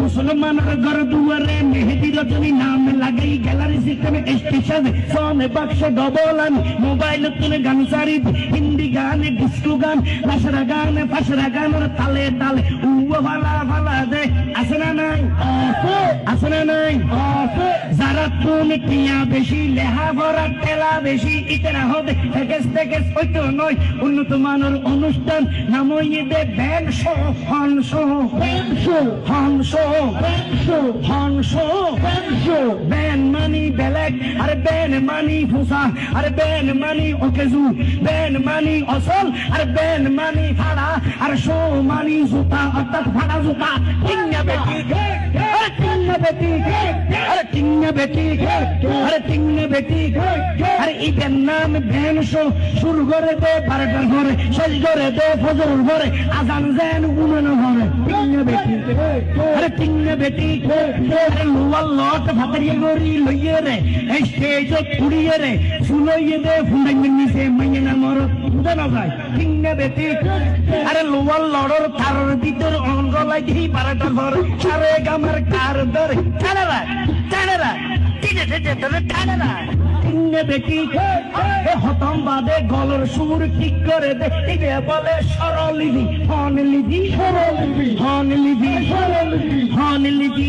মুসলমানের ঘর দুয়ারে মেহেদি রজনী নাম লাগাই গ্যালারি সিস্টেমে স্টেশনে সনে বাক্স ডবল আন মোবাইল তুলে গান সারি হিন্দি গানে ডিস্কো গান লাসরা গানে ফাসরা গানের তালে তালে উয়া ভালা ভালা দে আছে না নাই আছে না নাই যারা তুমি টিয়া বেশি লেহা ভরা ঠেলা বেশি ইতনা হবে থেকে থেকে হইতো নয় উন্নত মানের অনুষ্ঠান নামই দে ব্যান শো হন শো হন শো হন শো ব্যান মানি বেলেগ আরে ব্যান মানি ফুসা আরে ব্যান মানি ওকেজু ব্যান মানি অসল আরে ব্যান মানি ফাড়া আর শো মানি জুতা অর্থাৎ ফাড়া জুতা টিঙ্গা বেটি আরে টিঙ্গা বেটি আরে টিঙ্গা বেটি আরে টিঙ্গা বেটি আরে ইদের নাম ব্যান শো শুরু করে দে 12টার ঘরে শেষ করে দে ফজরের ঘরে আজান যেন উনানো ঘরে টিঙ্গা বেটি আরে টিঙ্গা বেটি আরে লোয়ার লট ভাতরিয়ে গরি লইয়ে রে এই স্টেজ কুড়িয়ে রে ফুলইয়ে দে ফুন্ডাইয়ের নিচে মাইয়ে না মর উদানো যায় টিঙ্গা বেটি আরে লোয়ার লড়র তারর ভিতর অঙ্গলাই দিই 12টার ঘরে সারে গামার কার ধরে টানারা টানারা ঠিক আছে টানারা টিঙ্গা বেটি হতম বাদে গলর সুর ঠিক করে দে এবে বলে সরলিবি হন লিবি হন লিবি হন লিবি